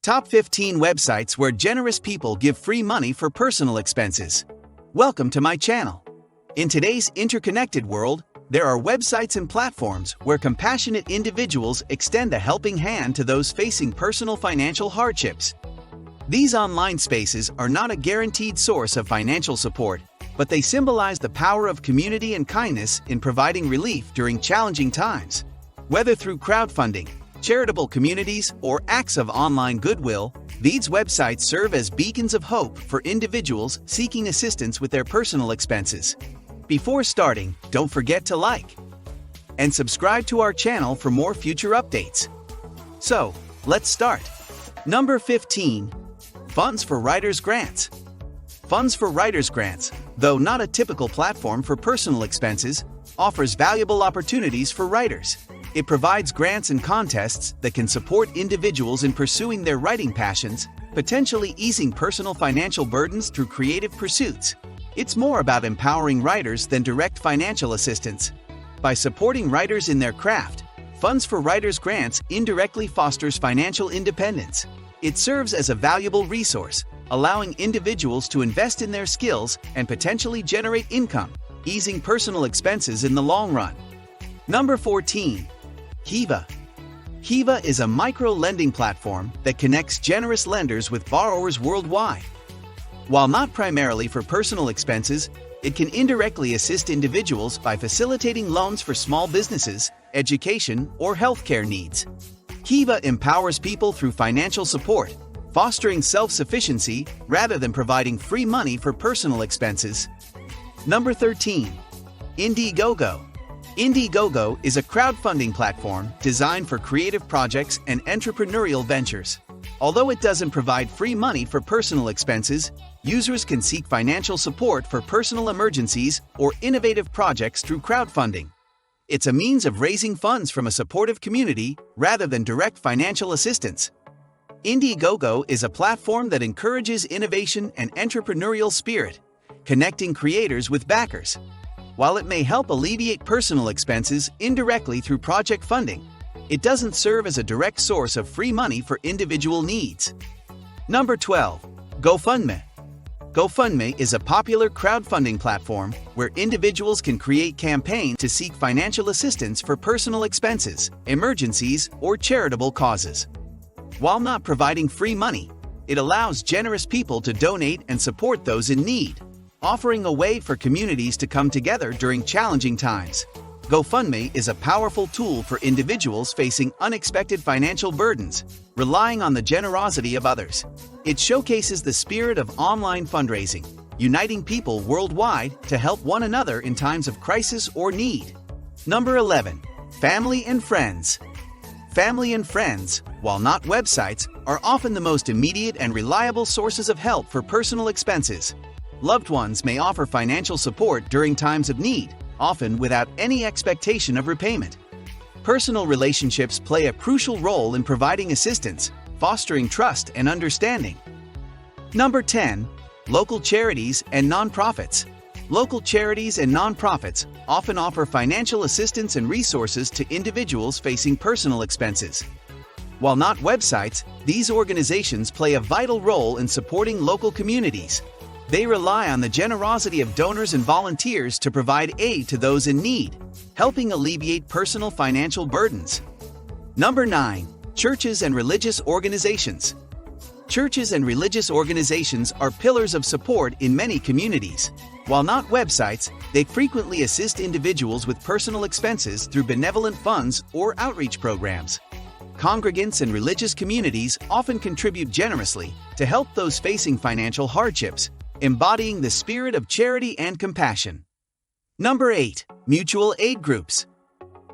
Top 15 websites where generous people give free money for personal expenses. Welcome to my channel. In today's interconnected world, there are websites and platforms where compassionate individuals extend a helping hand to those facing personal financial hardships. These online spaces are not a guaranteed source of financial support, but they symbolize the power of community and kindness in providing relief during challenging times. Whether through crowdfunding, charitable communities, or acts of online goodwill, these websites serve as beacons of hope for individuals seeking assistance with their personal expenses. Before starting, don't forget to like and subscribe to our channel for more future updates. So, let's start. Number 15. Funds for Writers' Grants. Funds for Writers' Grants, though not a typical platform for personal expenses, offers valuable opportunities for writers. It provides grants and contests that can support individuals in pursuing their writing passions, potentially easing personal financial burdens through creative pursuits. It's more about empowering writers than direct financial assistance. By supporting writers in their craft, Funds for Writers' Grants indirectly fosters financial independence. It serves as a valuable resource, allowing individuals to invest in their skills and potentially generate income, easing personal expenses in the long run. Number 14. Hiva. Hiva is a micro-lending platform that connects generous lenders with borrowers worldwide. While not primarily for personal expenses, it can indirectly assist individuals by facilitating loans for small businesses, education, or healthcare needs. Hiva empowers people through financial support, fostering self-sufficiency rather than providing free money for personal expenses. Number 13. Indiegogo. Indiegogo is a crowdfunding platform designed for creative projects and entrepreneurial ventures. Although it doesn't provide free money for personal expenses, users can seek financial support for personal emergencies or innovative projects through crowdfunding. It's a means of raising funds from a supportive community rather than direct financial assistance. Indiegogo is a platform that encourages innovation and entrepreneurial spirit, connecting creators with backers. While it may help alleviate personal expenses indirectly through project funding, it doesn't serve as a direct source of free money for individual needs. Number 12. GoFundMe. GoFundMe is a popular crowdfunding platform where individuals can create campaigns to seek financial assistance for personal expenses, emergencies, or charitable causes. While not providing free money, it allows generous people to donate and support those in need, offering a way for communities to come together during challenging times. GoFundMe is a powerful tool for individuals facing unexpected financial burdens, relying on the generosity of others. It showcases the spirit of online fundraising, uniting people worldwide to help one another in times of crisis or need. Number 11. Family and Friends. Family and friends, while not websites, are often the most immediate and reliable sources of help for personal expenses. Loved ones may offer financial support during times of need, often without any expectation of repayment. Personal relationships play a crucial role in providing assistance, fostering trust and understanding. Number 10. Local charities and nonprofits. Local charities and nonprofits often offer financial assistance and resources to individuals facing personal expenses. While not websites, these organizations play a vital role in supporting local communities. They rely on the generosity of donors and volunteers to provide aid to those in need, helping alleviate personal financial burdens. Number 9. Churches and religious organizations. Churches and religious organizations are pillars of support in many communities. While not websites, they frequently assist individuals with personal expenses through benevolent funds or outreach programs. Congregants and religious communities often contribute generously to help those facing financial hardships, embodying the spirit of charity and compassion. Number 8. Mutual aid groups.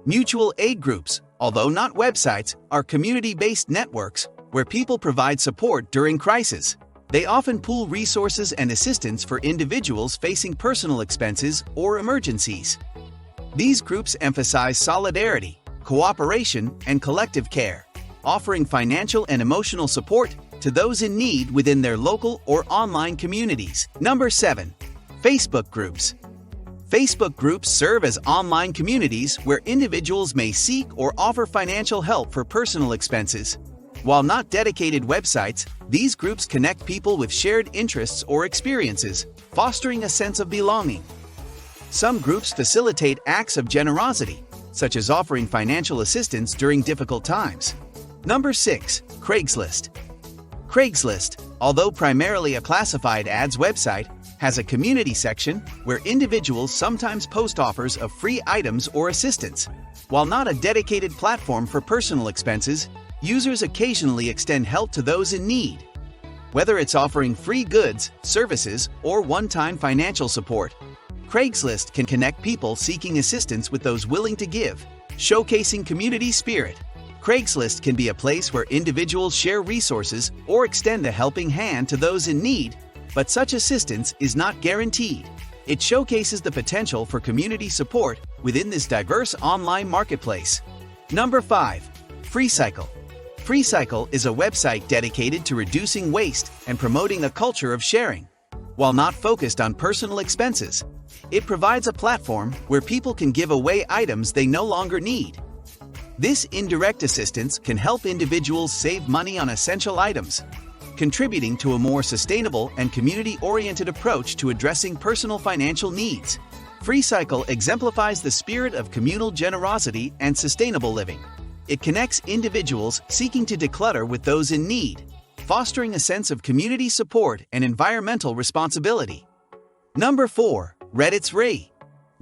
Mutual aid groups, although not websites, are community-based networks where people provide support during crisis. They often pool resources and assistance for individuals facing personal expenses or emergencies. These groups emphasize solidarity, cooperation, and collective care, offering financial and emotional support to those in need within their local or online communities. Number 7. Facebook groups. Facebook groups serve as online communities where individuals may seek or offer financial help for personal expenses. While not dedicated websites, these groups connect people with shared interests or experiences, fostering a sense of belonging. Some groups facilitate acts of generosity, such as offering financial assistance during difficult times. Number 6. Craigslist. Craigslist, although primarily a classified ads website, has a community section where individuals sometimes post offers of free items or assistance. While not a dedicated platform for personal expenses, users occasionally extend help to those in need. Whether it's offering free goods, services, or one-time financial support, Craigslist can connect people seeking assistance with those willing to give, showcasing community spirit. Craigslist can be a place where individuals share resources or extend a helping hand to those in need, but such assistance is not guaranteed. It showcases the potential for community support within this diverse online marketplace. Number 5. Freecycle. Freecycle is a website dedicated to reducing waste and promoting a culture of sharing. While not focused on personal expenses, it provides a platform where people can give away items they no longer need. This indirect assistance can help individuals save money on essential items, contributing to a more sustainable and community-oriented approach to addressing personal financial needs. Freecycle exemplifies the spirit of communal generosity and sustainable living. It connects individuals seeking to declutter with those in need, fostering a sense of community support and environmental responsibility. Number 4. Reddit's Re.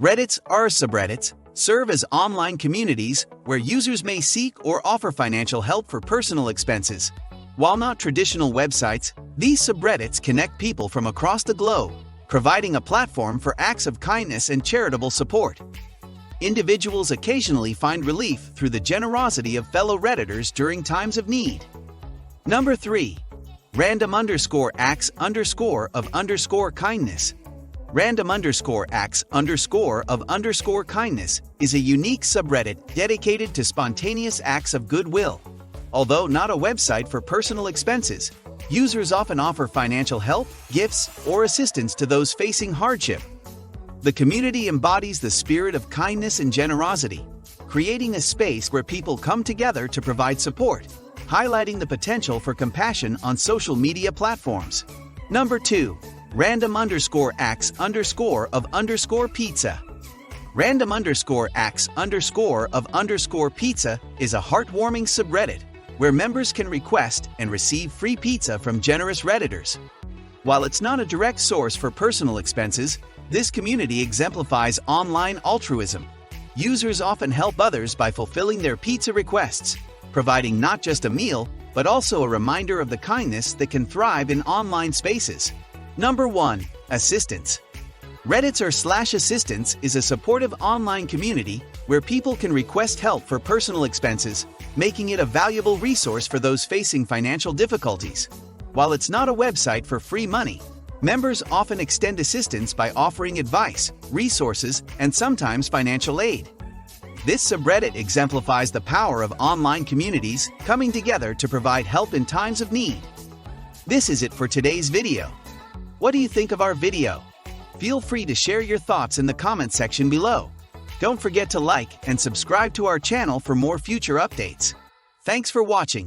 Reddits or subreddits serve as online communities where users may seek or offer financial help for personal expenses. While not traditional websites, these subreddits connect people from across the globe, providing a platform for acts of kindness and charitable support. Individuals occasionally find relief through the generosity of fellow Redditors during times of need. Number 3. Random_acts_of_kindness. Random_acts_of_kindness is a unique subreddit dedicated to spontaneous acts of goodwill. Although not a website for personal expenses, users often offer financial help, gifts, or assistance to those facing hardship. The community embodies the spirit of kindness and generosity, creating a space where people come together to provide support, highlighting the potential for compassion on social media platforms. Number 2. Random_acts_of_pizza. Random_acts_of_pizza is a heartwarming subreddit where members can request and receive free pizza from generous Redditors. While it's not a direct source for personal expenses, this community exemplifies online altruism. Users often help others by fulfilling their pizza requests, providing not just a meal, but also a reminder of the kindness that can thrive in online spaces. Number 1. Assistance. Reddit/Assistance is a supportive online community where people can request help for personal expenses, making it a valuable resource for those facing financial difficulties. While it's not a website for free money, members often extend assistance by offering advice, resources, and sometimes financial aid. This subreddit exemplifies the power of online communities coming together to provide help in times of need. This is it for today's video. What do you think of our video? Feel free to share your thoughts in the comment section below. Don't forget to like and subscribe to our channel for more future updates. Thanks for watching.